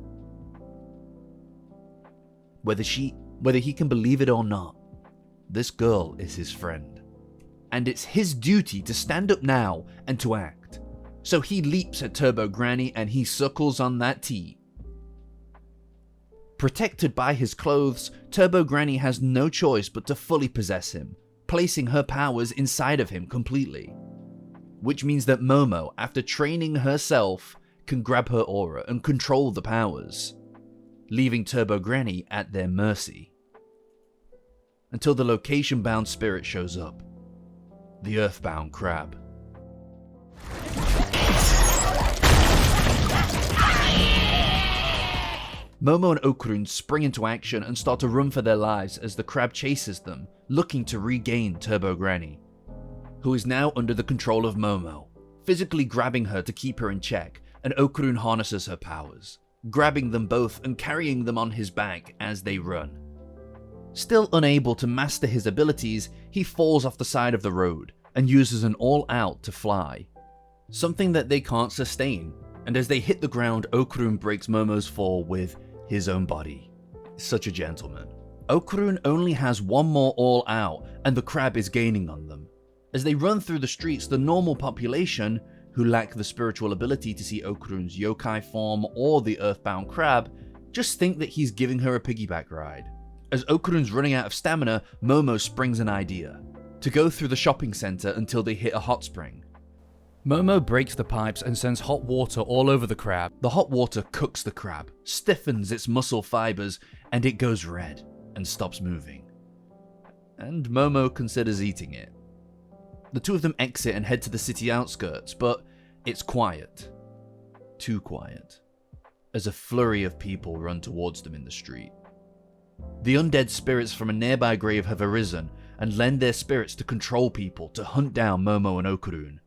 Whether he can believe it or not, this girl is his friend, and it's his duty to stand up now and to act. So he leaps at Turbo Granny and he suckles on that tea. Protected by his clothes, Turbo Granny has no choice but to fully possess him, placing her powers inside of him completely. Which means that Momo, after training herself, can grab her aura and control the powers, leaving Turbo Granny at their mercy. Until the location-bound spirit shows up, the Earthbound Crab. Momo and Okarun spring into action and start to run for their lives as the crab chases them, looking to regain Turbo Granny, who is now under the control of Momo, physically grabbing her to keep her in check, and Okarun harnesses her powers, grabbing them both and carrying them on his back as they run. Still unable to master his abilities, he falls off the side of the road and uses an all-out to fly, something that they can't sustain, And as they hit the ground, Okarun breaks Momo's fall with his own body. Such a gentleman. Okarun only has one more all out, and the crab is gaining on them. As they run through the streets, the normal population, who lack the spiritual ability to see Okarun's yokai form or the earthbound crab, just think that he's giving her a piggyback ride. As Okarun's running out of stamina, Momo springs an idea: to go through the shopping center until they hit a hot spring. Momo breaks the pipes and sends hot water all over the crab. The hot water cooks the crab, stiffens its muscle fibers, and it goes red and stops moving. And Momo considers eating it. The two of them exit and head to the city outskirts, but it's quiet. Too quiet. As a flurry of people run towards them in the street. The undead spirits from a nearby grave have arisen and lend their spirits to control people to hunt down Momo and Okarun.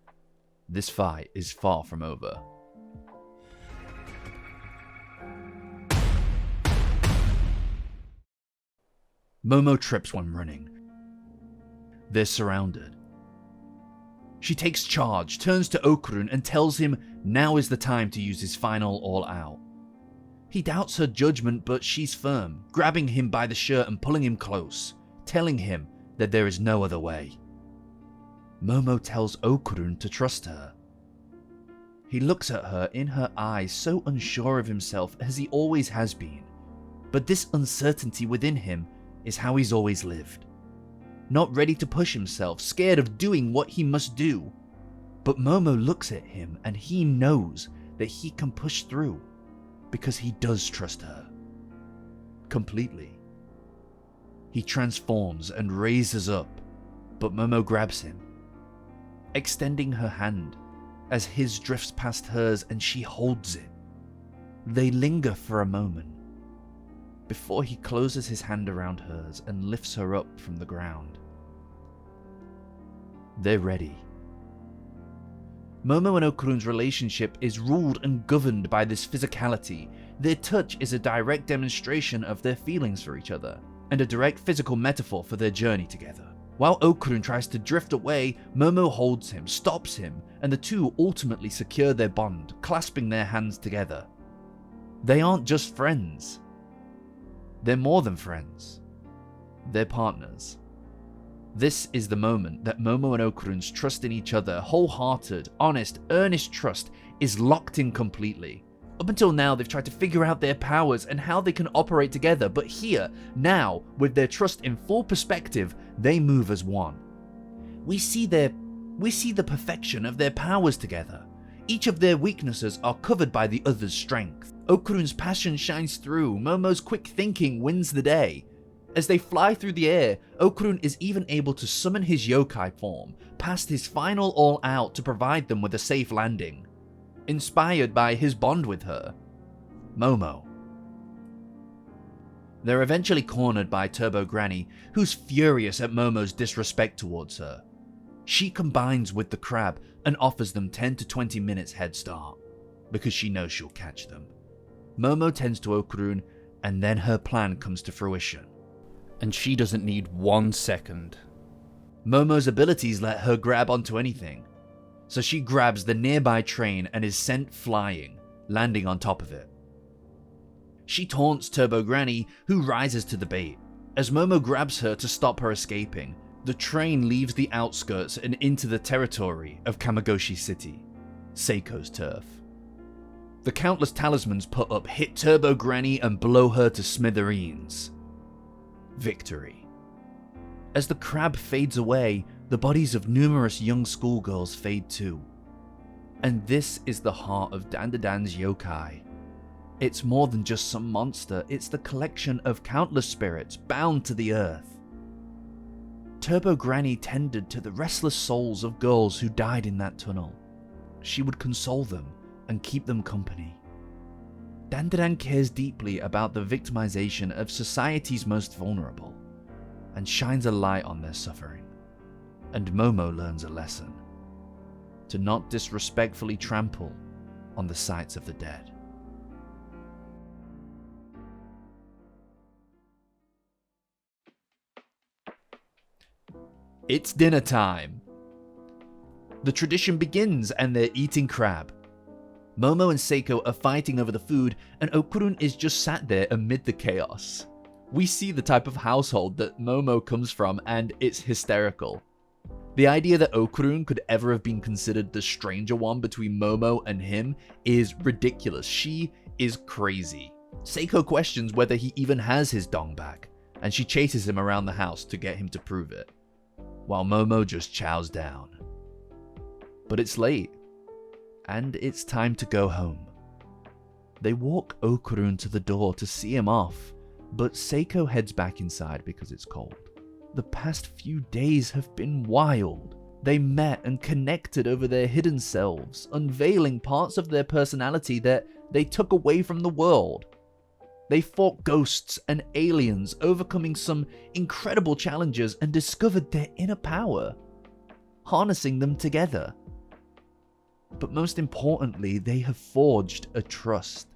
This fight is far from over. Momo trips when running. They're surrounded. She takes charge, turns to Okarun and tells him now is the time to use his final all out. He doubts her judgment, but she's firm, grabbing him by the shirt and pulling him close, telling him that there is no other way. Momo tells Okarun to trust her. He looks at her in her eyes, so unsure of himself as he always has been. But this uncertainty within him is how he's always lived. Not ready to push himself, scared of doing what he must do. But Momo looks at him and he knows that he can push through because he does trust her. Completely. He transforms and raises up, but Momo grabs him, extending her hand as his drifts past hers and she holds it. They linger for a moment before he closes his hand around hers and lifts her up from the ground. They're ready. Momo and Okarun's relationship is ruled and governed by this physicality. Their touch is a direct demonstration of their feelings for each other, and a direct physical metaphor for their journey together. While Okarun tries to drift away, Momo holds him, stops him, and the two ultimately secure their bond, clasping their hands together. They aren't just friends. They're more than friends. They're partners. This is the moment that Momo and Okarun's trust in each other, wholehearted, honest, earnest trust, is locked in completely. Up until now, they've tried to figure out their powers and how they can operate together, but here, now, with their trust in full perspective, they move as one. We see the perfection of their powers together. Each of their weaknesses are covered by the other's strength. Okarun's passion shines through, Momo's quick thinking wins the day. As they fly through the air, Okarun is even able to summon his yokai form, past his final all out to provide them with a safe landing. Inspired by his bond with her, Momo. They're eventually cornered by Turbo Granny, who's furious at Momo's disrespect towards her. She combines with the crab and offers them 10 to 20 minutes head start, because she knows she'll catch them. Momo tends to Okarun, and then her plan comes to fruition. And she doesn't need 1 second. Momo's abilities let her grab onto anything, so she grabs the nearby train and is sent flying, landing on top of it. She taunts Turbo Granny, who rises to the bait. As Momo grabs her to stop her escaping, the train leaves the outskirts and into the territory of Kamagoshi City, Seiko's turf. The countless talismans put up hit Turbo Granny and blow her to smithereens. Victory. As the crab fades away, the bodies of numerous young schoolgirls fade too. And this is the heart of Dandadan's yokai. It's more than just some monster, it's the collection of countless spirits bound to the earth. Turbo Granny tended to the restless souls of girls who died in that tunnel. She would console them and keep them company. Dandadan cares deeply about the victimization of society's most vulnerable, and shines a light on their suffering. And Momo learns a lesson: to not disrespectfully trample on the sites of the dead. It's dinner time. The tradition begins and they're eating crab. Momo and Seiko are fighting over the food, and Okarun is just sat there amid the chaos. We see the type of household that Momo comes from, and it's hysterical. The idea that Okarun could ever have been considered the stranger one between Momo and him is ridiculous. She is crazy. Seiko questions whether he even has his dong back, and she chases him around the house to get him to prove it, while Momo just chows down. But it's late, and it's time to go home. They walk Okarun to the door to see him off, but Seiko heads back inside because it's cold. The past few days have been wild. They met and connected over their hidden selves, unveiling parts of their personality that they took away from the world. They fought ghosts and aliens, overcoming some incredible challenges, and discovered their inner power, harnessing them together. But most importantly, they have forged a trust.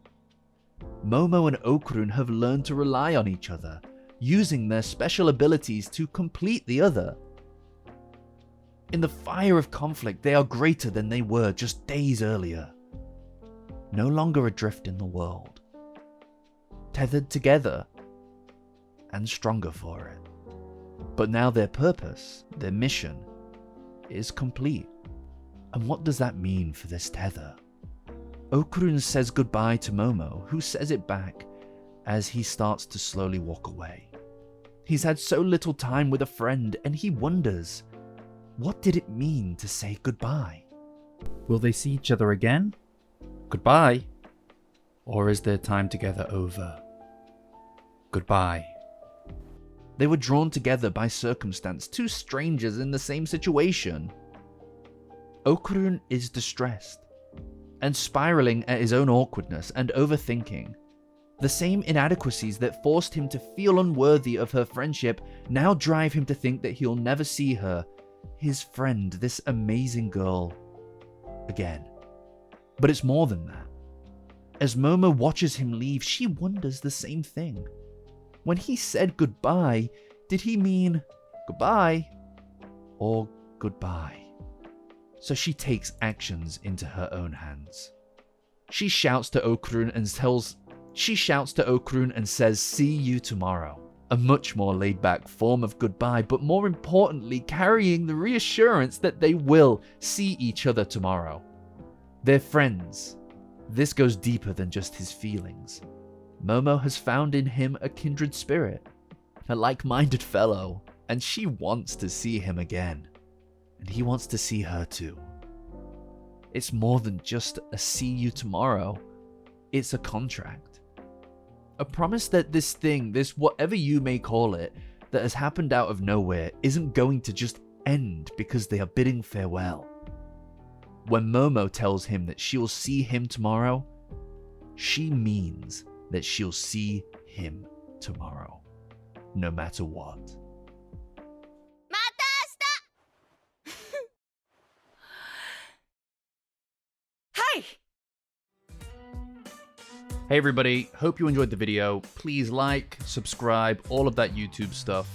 Momo and Okarun have learned to rely on each other, using their special abilities to complete the other. In the fire of conflict, they are greater than they were just days earlier. No longer adrift in the world. Tethered together, and stronger for it. But now their purpose, their mission, is complete. And what does that mean for this tether? Okarun says goodbye to Momo, who says it back as he starts to slowly walk away. He's had so little time with a friend, and he wonders, what did it mean to say goodbye? Will they see each other again? Goodbye? Or is their time together over? Goodbye. They were drawn together by circumstance, two strangers in the same situation. Okarun is distressed, and spiraling at his own awkwardness and overthinking. The same inadequacies that forced him to feel unworthy of her friendship now drive him to think that he'll never see her, his friend, this amazing girl, again. But it's more than that. As Momo watches him leave, she wonders the same thing. When he said goodbye, did he mean goodbye or goodbye? So she takes actions into her own hands. She shouts to Okarun and says, "See you tomorrow." A much more laid-back form of goodbye, but more importantly, carrying the reassurance that they will see each other tomorrow. They're friends. This goes deeper than just his feelings. Momo has found in him a kindred spirit, a like-minded fellow, and she wants to see him again. And he wants to see her too. It's more than just a see you tomorrow. It's a contract. A promise that this thing, this whatever you may call it, that has happened out of nowhere isn't going to just end because they are bidding farewell. When Momo tells him that she'll see him tomorrow, she means that she'll see him tomorrow, no matter what. Hey everybody, hope you enjoyed the video. Please like, subscribe, all of that YouTube stuff.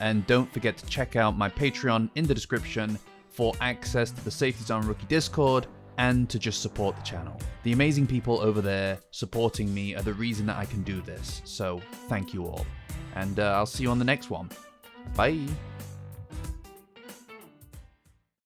And don't forget to check out my Patreon in the description for access to the Safety Zone Rookie Discord and to just support the channel. The amazing people over there supporting me are the reason that I can do this. So thank you all. And I'll see you on the next one. Bye.